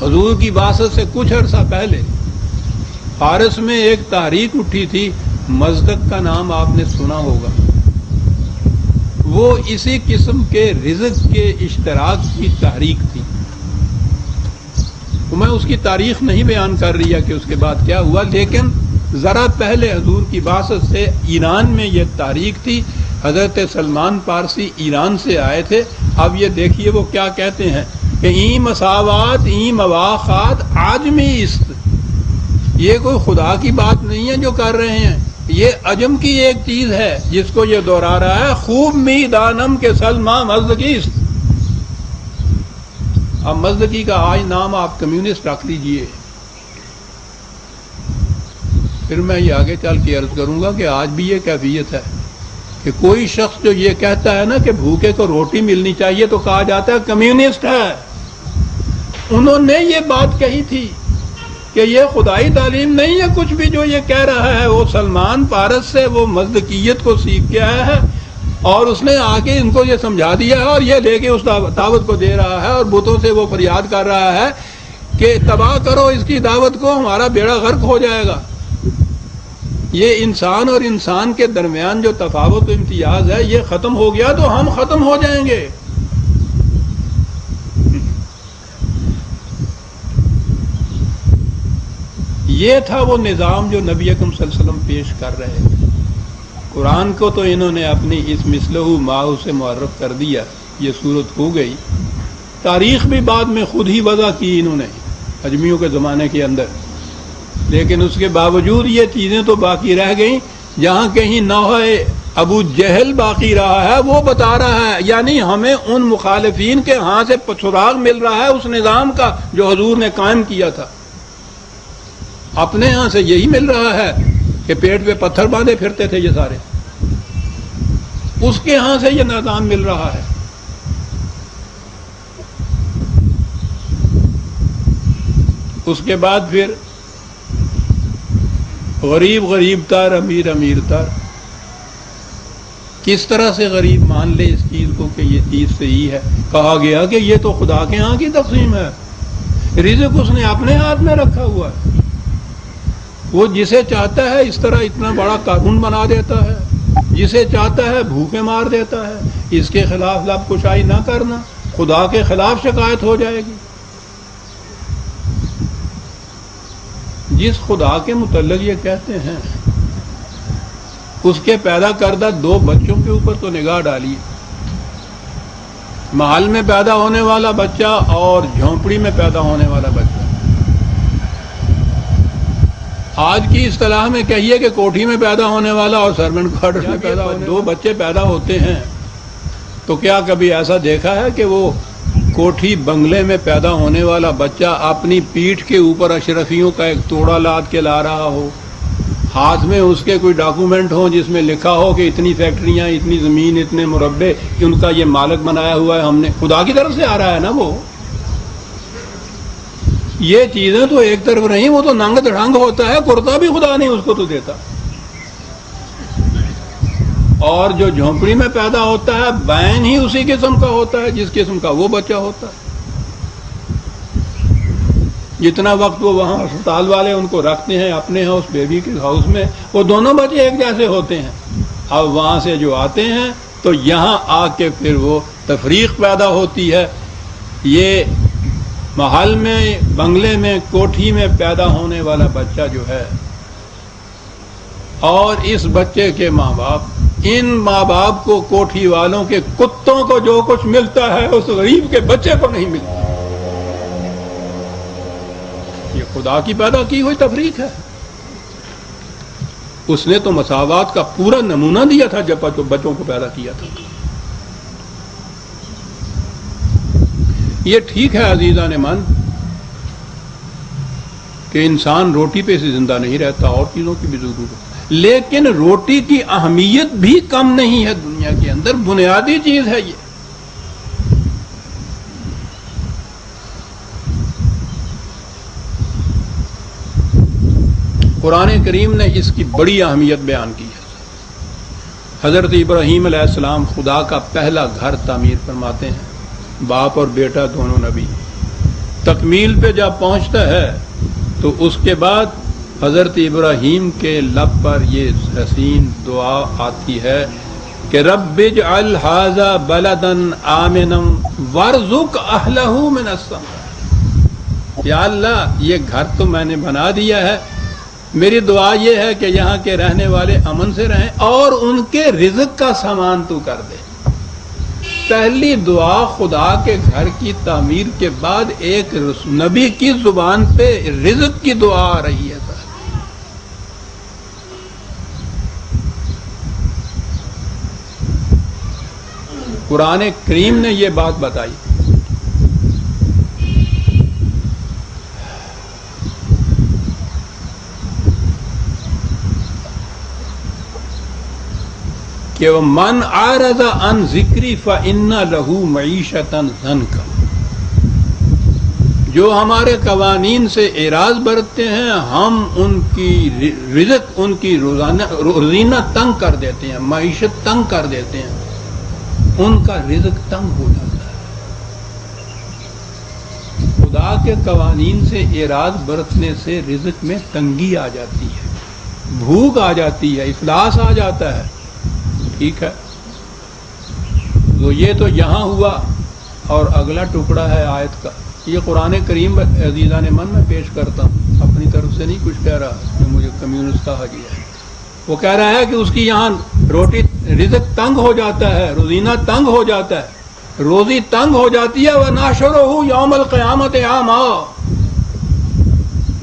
حضور کی بعثت سے کچھ عرصہ پہلے فارس میں ایک تحریک اٹھی تھی، مزدق کا نام آپ نے سنا ہوگا. وہ اسی قسم کے رزق کے اشتراک کی تحریک تھی. میں اس کی تاریخ نہیں بیان کر رہی کہ اس کے بعد کیا ہوا، لیکن ذرا پہلے حضور کی بعثت سے ایران میں یہ تحریک تھی. حضرت سلمان پارسی ایران سے آئے تھے. اب یہ دیکھیے وہ کیا کہتے ہیں کہ این مساوات این مواخات آجمی است. یہ کوئی خدا کی بات نہیں ہے جو کر رہے ہیں، یہ عجم کی ایک چیز ہے جس کو یہ دہرا رہا ہے. خوب می دانم کے سلمان مزدقی است. اب مزدقی کا آج نام آپ کمیونسٹ رکھ لیجئے. پھر میں یہ آگے چل کے عرض کروں گا کہ آج بھی یہ کیفیت ہے کہ کوئی شخص جو یہ کہتا ہے نا کہ بھوکے کو روٹی ملنی چاہیے تو کہا جاتا ہے کمیونسٹ ہے. انہوں نے یہ بات کہی تھی کہ یہ خدائی تعلیم نہیں ہے کچھ بھی جو یہ کہہ رہا ہے. وہ سلمان پارس سے وہ مزدقیت کو سیکھ کے آیا ہے اور اس نے آ کے ان کو یہ سمجھا دیا ہے اور یہ لے کے اس دعوت کو دے رہا ہے اور بتوں سے وہ فریاد کر رہا ہے کہ تباہ کرو اس کی دعوت کو، ہمارا بیڑا غرق ہو جائے گا. یہ انسان اور انسان کے درمیان جو تفاوت و امتیاز ہے یہ ختم ہو گیا تو ہم ختم ہو جائیں گے. یہ تھا وہ نظام جو نبی اکرم صلی اللہ علیہ وسلم پیش کر رہے ہیں. قرآن کو تو انہوں نے اپنی اس مثلہ ماہ سے معرف کر دیا، یہ صورت ہو گئی. تاریخ بھی بعد میں خود ہی وضع کی انہوں نے اجمیوں کے زمانے کے اندر، لیکن اس کے باوجود یہ چیزیں تو باقی رہ گئیں. جہاں کہیں نوح ابو جہل باقی رہا ہے وہ بتا رہا ہے، یعنی ہمیں ان مخالفین کے ہاں سے سراغ مل رہا ہے اس نظام کا جو حضور نے قائم کیا تھا. اپنے ہاں سے یہی مل رہا ہے کہ پیٹ پہ پتھر باندھے پھرتے تھے یہ سارے، اس کے ہاں سے یہ نظام مل رہا ہے. اس کے بعد پھر غریب غریب تر امیر امیر تر. کس طرح سے غریب مان لے اس چیز کو کہ یہ چیز صحیح ہے؟ کہا گیا کہ یہ تو خدا کے ہاں کی تقسیم ہے، رزق اس نے اپنے ہاتھ میں رکھا ہوا ہے. وہ جسے چاہتا ہے اس طرح اتنا بڑا قانون بنا دیتا ہے، جسے چاہتا ہے بھوکے مار دیتا ہے. اس کے خلاف لب کشائی نہ کرنا، خدا کے خلاف شکایت ہو جائے گی. جس خدا کے متعلق یہ کہتے ہیں اس کے پیدا کردہ 2 بچوں کے اوپر تو نگاہ ڈالیے. محل میں پیدا ہونے والا بچہ اور جھونپڑی میں پیدا ہونے والا بچہ. آج کی اصطلاح میں کہیے کہ کوٹھی میں پیدا ہونے والا اور سرونٹ کوارٹر میں پیدا ہونے 2 بچے پیدا ہوتے ہیں تو کیا کبھی ایسا دیکھا ہے کہ وہ کوٹھی بنگلے میں پیدا ہونے والا بچہ اپنی پیٹھ کے اوپر اشرفیوں کا ایک توڑا لاد کے لا رہا ہو، ہاتھ میں اس کے کوئی ڈاکومنٹ ہوں جس میں لکھا ہو کہ اتنی فیکٹریاں، اتنی زمین، اتنے مربع ان کا یہ مالک بنایا ہوا ہے ہم نے؟ خدا کی طرف سے آ رہا ہے نا وہ. یہ چیزیں تو ایک طرف نہیں، وہ تو ننگ دڑنگ ہوتا ہے، کرتا بھی خدا نہیں اس کو تو دیتا. اور جو جھونپڑی میں پیدا ہوتا ہے بین ہی اسی قسم کا ہوتا ہے جس قسم کا وہ بچہ ہوتا ہے. جتنا وقت وہ وہاں اسپتال والے ان کو رکھتے ہیں اپنے ہاں اس بیبی کے ہاؤس میں، وہ دونوں بچے ایک جیسے ہوتے ہیں. اب وہاں سے جو آتے ہیں تو یہاں آ کے پھر وہ تفریق پیدا ہوتی ہے. یہ محل میں، بنگلے میں، کوٹھی میں پیدا ہونے والا بچہ جو ہے اور اس بچے کے ماں باپ، ان ماں باپ کو کوٹھی والوں کے کتوں کو جو کچھ ملتا ہے اس غریب کے بچے کو نہیں ملتا. یہ خدا کی پیدا کی ہوئی تفریق ہے. اس نے تو مساوات کا پورا نمونہ دیا تھا جب بچوں کو پیدا کیا تھا. یہ ٹھیک ہے عزیزان من کہ انسان روٹی پہ سے زندہ نہیں رہتا، اور چیزوں کی بھی ضرورت ہے، لیکن روٹی کی اہمیت بھی کم نہیں ہے دنیا کے اندر. بنیادی چیز ہے یہ. قرآن کریم نے اس کی بڑی اہمیت بیان کی ہے. حضرت ابراہیم علیہ السلام خدا کا پہلا گھر تعمیر فرماتے ہیں، باپ اور بیٹا دونوں نبی. تکمیل پہ جب پہنچتا ہے تو اس کے بعد حضرت ابراہیم کے لب پر یہ حسین دعا آتی ہے کہ رب اجعل ھذا بلدا آمنا وارزق اہلہ من الثمرات، یا اللہ یہ گھر تو میں نے بنا دیا ہے، میری دعا یہ ہے کہ یہاں کے رہنے والے امن سے رہیں اور ان کے رزق کا سامان تو کر دے۔ پہلی دعا خدا کے گھر کی تعمیر کے بعد ایک نبی کی زبان پہ رزق کی دعا آ رہی ہے۔ قرآن کریم نے یہ بات بتائی کہ من اعرض عن ذکری فإن له معیشۃ ضنکا، جو ہمارے قوانین سے اعراض برتتے ہیں ہم ان کی رزق، ان کی روزینہ تنگ کر دیتے ہیں، معیشت تنگ کر دیتے ہیں، ان کا رزق تنگ ہو جاتا ہے۔ خدا کے قوانین سے اعراض برتنے سے رزق میں تنگی آ جاتی ہے، بھوک آ جاتی ہے، افلاس آ جاتا ہے۔ ٹھیک ہے، تو یہ تو یہاں ہوا، اور اگلا ٹکڑا ہے آیت کا، یہ قرآن کریم عزیزان من میں پیش کرتا ہوں، اپنی طرف سے نہیں کچھ کہہ رہا کہ مجھے کمیونسٹ کہا گیا ہے۔ وہ کہہ رہا ہے کہ اس کی یہاں روٹی رزق تنگ ہو جاتا ہے، روزینہ تنگ ہو جاتا ہے، روزی تنگ ہو جاتی ہے۔ وَنَحْشُرُهُ يَوْمَ الْقِيَامَةِ أَعْمَىٰ،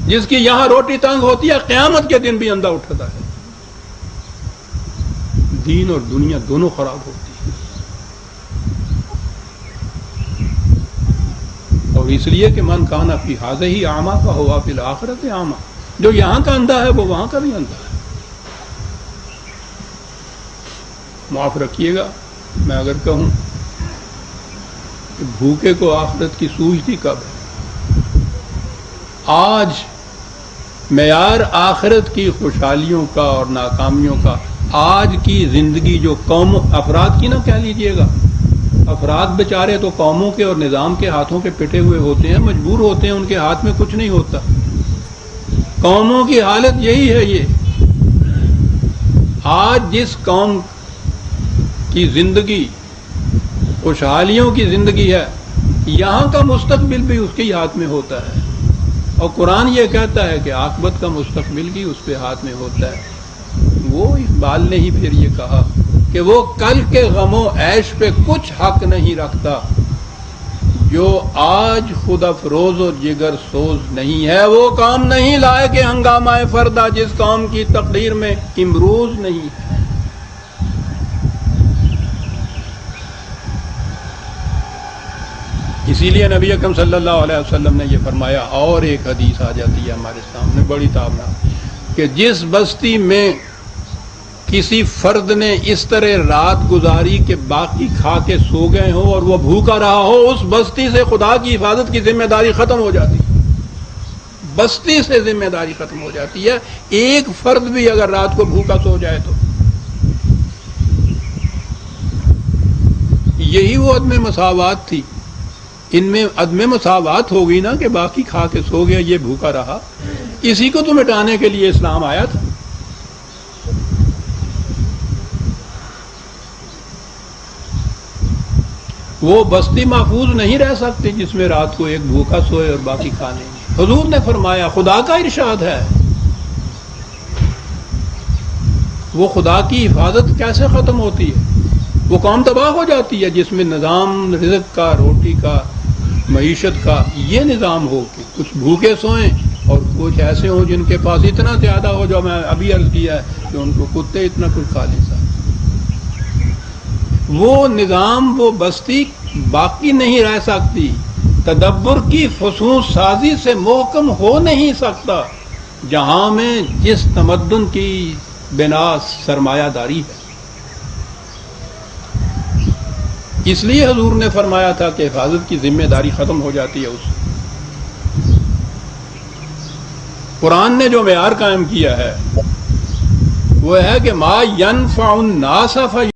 جس کی یہاں روٹی تنگ ہوتی ہے قیامت کے دن بھی اندھا اٹھتا ہے، دین اور دنیا دونوں خراب ہوتی ہے۔ اور اس لیے کہ من کان فی ھذہ اعمیٰ فہو فی الآخرۃ اعمیٰ، جو یہاں کا اندھا ہے وہ وہاں کا بھی اندھا ہے۔ معاف رکھیے گا میں اگر کہوں کہ بھوکے کو آخرت کی سوجتی کب ہے؟ آج معیار آخرت کی خوشحالیوں کا اور ناکامیوں کا، آج کی زندگی جو قوم افراد کی نہ کہہ لیجئے گا، افراد بیچارے تو قوموں کے اور نظام کے ہاتھوں کے پٹے ہوئے ہوتے ہیں، مجبور ہوتے ہیں، ان کے ہاتھ میں کچھ نہیں ہوتا۔ قوموں کی حالت یہی ہے۔ یہ آج جس قوم کی زندگی خوشحالیوں کی زندگی ہے، یہاں کا مستقبل بھی اس کے ہاتھ میں ہوتا ہے، اور قرآن یہ کہتا ہے کہ عاقبت کا مستقبل بھی اس پہ ہاتھ میں ہوتا ہے۔ وہ اقبال نے ہی پھر یہ کہا کہ وہ کل کے غم و عیش پہ کچھ حق نہیں رکھتا، جو آج خود افروز و جگر سوز نہیں ہے، وہ کام نہیں لائے کہ ہنگامہ فردا، جس قوم کی تقدیر میں امروز نہیں ہے۔ اسی لیے نبی اکرم صلی اللہ علیہ وسلم نے یہ فرمایا، اور ایک حدیث آ جاتی ہے ہمارے سامنے بڑی تابناک، کہ جس بستی میں کسی فرد نے اس طرح رات گزاری کہ باقی کھا کے سو گئے ہوں اور وہ بھوکا رہا ہو، اس بستی سے خدا کی حفاظت کی ذمہ داری ختم ہو جاتی ہے، بستی سے ذمہ داری ختم ہو جاتی ہے۔ ایک فرد بھی اگر رات کو بھوکا سو جائے تو یہی وہ عدم مساوات تھی۔ ان میں عدم مساوات ہو گئی نا کہ باقی کھا کے سو گیا، یہ بھوکا رہا، اسی کو تو مٹانے کے لیے اسلام آیا تھا۔ وہ بستی محفوظ نہیں رہ سکتی جس میں رات کو ایک بھوکا سوئے اور باقی کھا لیں گے۔ حضور نے فرمایا، خدا کا ارشاد ہے، وہ خدا کی حفاظت کیسے ختم ہوتی ہے؟ وہ قوم تباہ ہو جاتی ہے جس میں نظام رزق کا، روٹی کا، معیشت کا یہ نظام ہو کہ کچھ بھوکے سوئیں اور کچھ ایسے ہوں جن کے پاس اتنا زیادہ ہو، جو میں ابھی عرض کیا ہے کہ ان کو کتے اتنا کچھ کھا لیں۔ وہ نظام، وہ بستی باقی نہیں رہ سکتی، تدبر کی فصوص سازی سے محکم ہو نہیں سکتا جہاں میں جس تمدن کی بنا سرمایہ داری ہے۔ اس لیے حضور نے فرمایا تھا کہ حفاظت کی ذمہ داری ختم ہو جاتی ہے اس۔ قرآن نے جو معیار قائم کیا ہے وہ ہے کہ ما ینفع الناس